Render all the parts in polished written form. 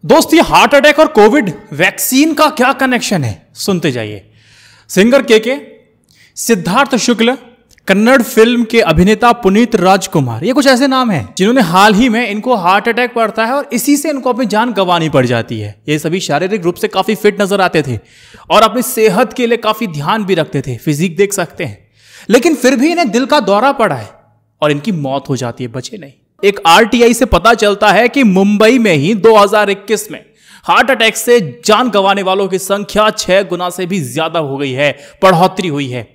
दोस्त, ये heart attack और कोविड वैक्सीन का क्या कनेक्शन है, सुनते जाइए। सिंगर के सिद्धार्थ शुक्ल, कन्नड़ फिल्म के अभिनेता पुनीत राजकुमार, ये कुछ ऐसे नाम हैं जिन्होंने हाल ही में इनको हार्ट अटैक पड़ता है और इसी से इनको अपनी जान गंवानी पड़ जाती है। ये सभी शारीरिक रूप से काफी फिट नजर आते थे और अपनी सेहत के लिए काफी ध्यान भी रखते थे, फिजिक देख सकते हैं, लेकिन फिर भी इन्हें दिल का दौरा पड़ा है और इनकी मौत हो जाती है, बचे नहीं। एक आरटीआई से पता चलता है कि मुंबई में ही 2021 में हार्ट अटैक से जान गंवाने वालों की संख्या 6 गुना से भी ज्यादा हो गई है, बढ़ोतरी हुई है।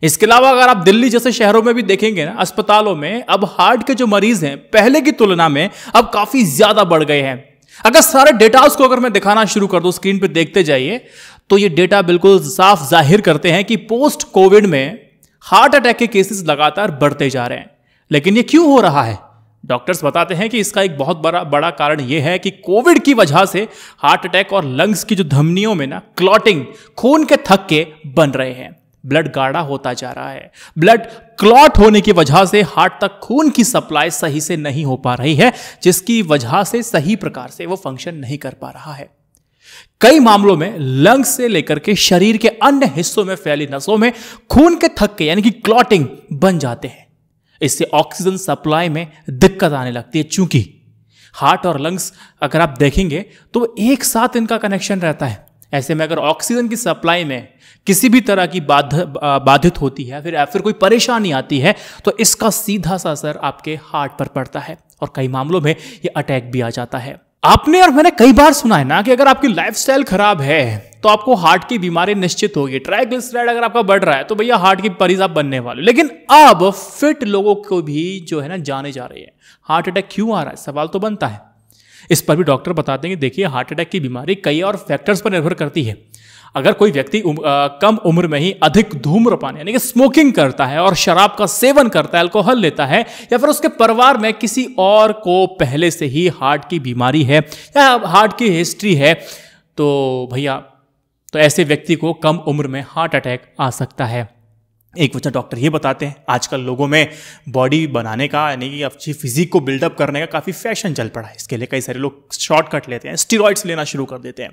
इसके अलावा अगर आप दिल्ली जैसे शहरों में भी देखेंगे ना, अस्पतालों में अब हार्ट के जो मरीज हैं पहले की तुलना में अब काफी ज्यादा बढ़ गए हैं। अगर सारे डेटास को अगर मैं दिखाना शुरू कर दूं, स्क्रीन पे देखते जाइए, तो ये डेटा बिल्कुल साफ जाहिर करते हैं कि पोस्ट कोविड में हार्ट अटैक के केसेस लगातार बढ़ते जा रहे हैं। लेकिन ये क्यों हो रहा है? डॉक्टर्स बताते हैं कि इसका एक बहुत बड़ा कारण यह है कि कोविड की वजह से हार्ट अटैक और लंग्स की जो धमनियों में ना क्लॉटिंग, खून के थक्के बन रहे हैं, ब्लड गाढ़ा होता जा रहा है। ब्लड क्लॉट होने की वजह से हार्ट तक खून की सप्लाई सही से नहीं हो पा रही है, जिसकी वजह से सही प्रकार से वो फंक्शन नहीं कर पा रहा है। कई मामलों में लंग्स से लेकर के शरीर के अन्य हिस्सों में फैली नसों में खून के थक्के यानी कि क्लॉटिंग बन जाते हैं। इससे ऑक्सीजन सप्लाई में दिक्कत आने लगती है। चूंकि हार्ट और लंग्स अगर आप देखेंगे तो एक साथ इनका कनेक्शन रहता है। ऐसे में अगर ऑक्सीजन की सप्लाई में किसी भी तरह की बाधित होती है, फिर कोई परेशानी आती है, तो इसका सीधा सा असर आपके हार्ट पर पड़ता है और कई मामलों में ये अटैक भी आ जाता है। आपने और मैंने कई बार सुना है ना कि अगर आपकी लाइफस्टाइल खराब है तो आपको हार्ट की बीमारी निश्चित होगी। ट्राइग्लिसराइड अगर आपका बढ़ रहा है तो भैया हार्ट की मरीज आप बनने वाले। लेकिन अब फिट लोगों को भी जो है ना जाने जा रही है। हार्ट अटैक क्यों आ रहा है, सवाल तो बनता है। इस पर भी डॉक्टर बताते हैं कि देखिए, हार्ट अटैक की बीमारी कई और फैक्टर्स पर निर्भर करती है। अगर कोई व्यक्ति कम उम्र में ही अधिक धूम्रपान यानी कि स्मोकिंग करता है और शराब का सेवन करता है, अल्कोहल लेता है, या फिर उसके परिवार में किसी और को पहले से ही हार्ट की बीमारी है या हार्ट की हिस्ट्री है, तो भैया तो ऐसे व्यक्ति को कम उम्र में हार्ट अटैक आ सकता है। एक वजह डॉक्टर ये बताते हैं, आजकल लोगों में बॉडी बनाने का यानी कि अच्छी फिजिक को बिल्डअप करने का काफ़ी फैशन चल पड़ा है। इसके लिए कई सारे लोग शॉर्टकट लेते हैं, स्टेरॉइड्स लेना शुरू कर देते हैं।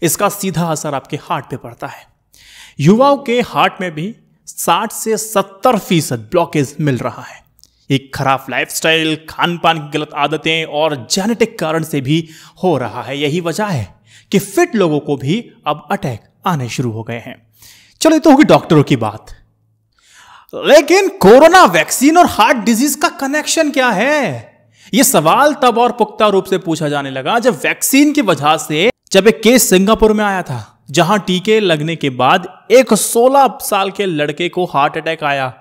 इसका सीधा असर आपके हार्ट पे पड़ता है। युवाओं के हार्ट में भी 60 से 70% ब्लॉकेज मिल रहा है। एक खराब लाइफस्टाइल, खान पान की गलत आदतें और जेनेटिक कारण से भी हो रहा है। यही वजह है कि फिट लोगों को भी अब अटैक आने शुरू हो गए हैं। चलो, ये तो होगी डॉक्टरों की बात, लेकिन कोरोना वैक्सीन और हार्ट डिजीज का कनेक्शन क्या है? यह सवाल तब और पुख्ता रूप से पूछा जाने लगा जब वैक्सीन की वजह से एक केस सिंगापुर में आया था, जहां टीके लगने के बाद एक 16 साल के लड़के को हार्ट अटैक आया।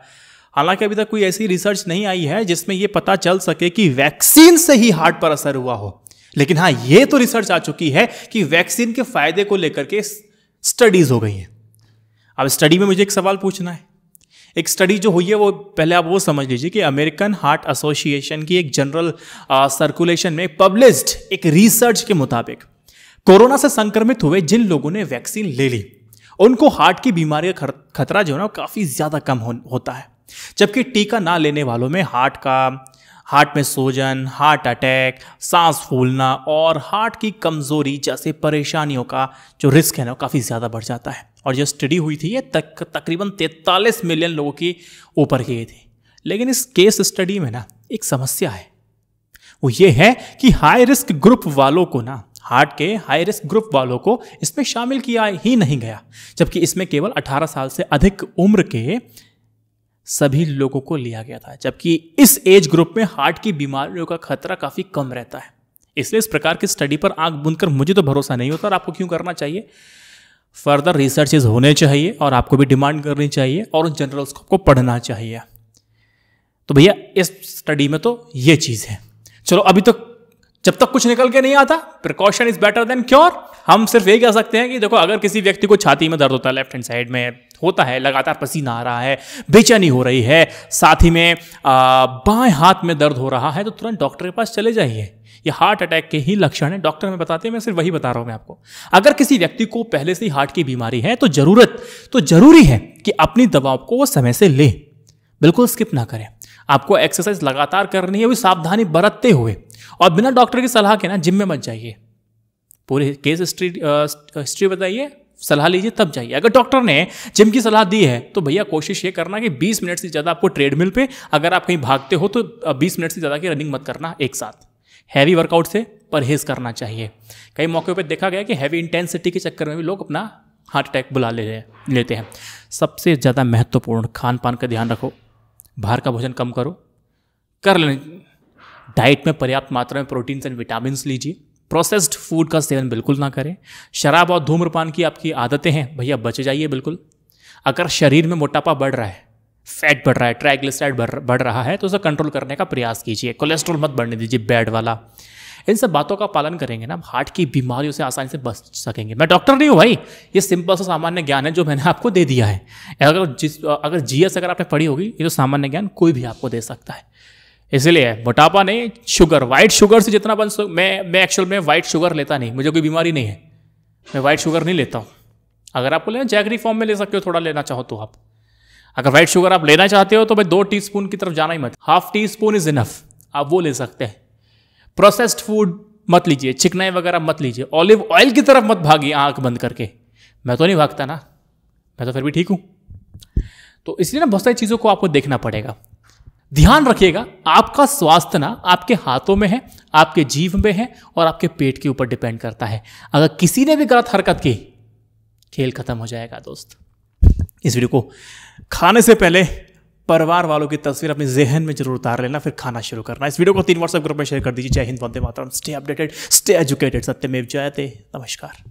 हालांकि अभी तक कोई ऐसी रिसर्च नहीं आई है जिसमें यह पता चल सके कि वैक्सीन से ही हार्ट पर असर हुआ हो। लेकिन हाँ, यह तो रिसर्च आ चुकी है कि वैक्सीन के फायदे को लेकर के स्टडीज हो गई है। अब स्टडी में मुझे एक सवाल पूछना है। एक स्टडी जो हुई है वो पहले आप वो समझ लीजिए कि अमेरिकन हार्ट एसोसिएशन की एक जनरल सर्कुलेशन में पब्लिश्ड एक रिसर्च के मुताबिक कोरोना से संक्रमित हुए जिन लोगों ने वैक्सीन ले ली, उनको हार्ट की बीमारी का खतरा जो है ना काफी ज्यादा कम होता है। जबकि टीका ना लेने वालों में हार्ट में सूजन, हार्ट अटैक, सांस फूलना और हार्ट की कमजोरी जैसे परेशानियों का जो रिस्क है ना काफी ज्यादा बढ़ जाता है। और जो स्टडी हुई थी ये तकरीबन 43 मिलियन लोगों की ऊपर की गई थी। लेकिन इस केस स्टडी में ना एक समस्या है, वो ये है कि हाई रिस्क ग्रुप वालों को ना, हार्ट के हाई रिस्क ग्रुप वालों को इसमें शामिल किया ही नहीं गया, जबकि इसमें केवल 18 साल से अधिक उम्र के सभी लोगों को लिया गया था। जबकि इस एज ग्रुप में हार्ट की बीमारियों का खतरा काफी कम रहता है। इसलिए इस प्रकार की स्टडी पर आंख बंद कर मुझे तो भरोसा नहीं होता। और आपको क्यों करना चाहिए? फर्दर रिसर्चेज होने चाहिए और आपको भी डिमांड करनी चाहिए और उन जर्नल्स को पढ़ना चाहिए। तो भैया इस स्टडी में तो ये चीज है। चलो, अभी तो जब तक कुछ निकल के नहीं आता, precaution is better than cure. हम सिर्फ ये कह सकते हैं कि देखो, अगर किसी व्यक्ति को छाती में दर्द होता है, लेफ्ट हैंड साइड में होता है, लगातार पसीना आ रहा है, बेचैनी हो रही है, साथ ही में बाएं हाथ में दर्द हो रहा है, तो तुरंत डॉक्टर के पास चले जाइए। ये हार्ट अटैक के ही लक्षण है, डॉक्टर हमें बताते हैं। मैं सिर्फ वही बता रहा हूं मैं आपको। अगर किसी व्यक्ति को पहले से ही हार्ट की बीमारी है तो जरूरी है कि अपनी दवाओं को वो समय से ले, बिल्कुल स्किप ना करें। आपको एक्सरसाइज लगातार करनी है, वो सावधानी बरतते हुए, और बिना डॉक्टर की सलाह के ना जिम में मत जाइए। पूरी केस हिस्ट्री बताइए, सलाह लीजिए तब जाइए। अगर डॉक्टर ने जिम की सलाह दी है तो भैया कोशिश ये करना कि 20 मिनट से ज़्यादा आपको ट्रेडमिल पे, अगर आप कहीं भागते हो तो 20 मिनट से ज़्यादा की रनिंग मत करना एक साथ। हैवी वर्कआउट से परहेज करना चाहिए। कई मौक़ों पे देखा गया कि हैवी इंटेंसिटी के चक्कर में भी लोग अपना हार्ट अटैक बुला लेते हैं। सबसे ज़्यादा महत्वपूर्ण, खान पान का ध्यान रखो, बाहर का भोजन कम करो, कर लें डाइट में पर्याप्त मात्रा में प्रोटीन्स एंड विटामिन्स लीजिए। प्रोसेस्ड फूड का सेवन बिल्कुल ना करें। शराब और धूम्रपान की आपकी आदतें हैं भैया, बच जाइए बिल्कुल। अगर शरीर में मोटापा बढ़ रहा है, फैट बढ़ रहा है, ट्राइग्लिसराइड बढ़ रहा है तो उसे कंट्रोल करने का प्रयास कीजिए। कोलेस्ट्रॉल मत बढ़ने दीजिए बैड वाला। इन सब बातों का पालन करेंगे ना, हार्ट की बीमारियों से आसानी से बच सकेंगे। मैं डॉक्टर नहीं हूँ भाई, ये सिंपल सा सामान्य ज्ञान है जो मैंने आपको दे दिया है। अगर जीएस अगर आपने पढ़ी होगी, ये तो सामान्य ज्ञान कोई भी आपको दे सकता है। इसलिए मोटापा नहीं, शुगर, वाइट शुगर से जितना बन सक, मैं एक्चुअल में वाइट शुगर लेता नहीं, मुझे कोई बीमारी नहीं है, मैं वाइट शुगर नहीं लेता हूँ। अगर आपको लेना जैगरी फॉर्म में ले सकते हो, थोड़ा लेना चाहो तो आप। अगर वाइट शुगर आप लेना चाहते हो तो भाई 2 टीस्पून की तरफ जाना ही मत, ½ टीस्पून इज इनफ, आप वो ले सकते हैं। प्रोसेस्ड फूड मत लीजिए, चिकनाई वगैरह मत लीजिए, ऑलिव ऑयल की तरफ मत भागिए आंख बंद करके। मैं तो नहीं भागता ना, मैं तो फिर भी ठीक हूँ। तो इसलिए ना बहुत सारी चीज़ों को आपको देखना पड़ेगा। ध्यान रखिएगा, आपका स्वास्थ्य ना आपके हाथों में है, आपके जीभ में है और आपके पेट के ऊपर डिपेंड करता है। अगर किसी ने भी गलत हरकत की, खेल खत्म हो जाएगा दोस्त। इस वीडियो को खाने से पहले परिवार वालों की तस्वीर अपने ज़हन में जरूर उतार लेना, फिर खाना शुरू करना। इस वीडियो को 3 व्हाट्सएप ग्रुप में शेयर कर दीजिए। जय Hind, Vande Mataram, stay updated, stay educated, सत्यमेव जयते। नमस्कार।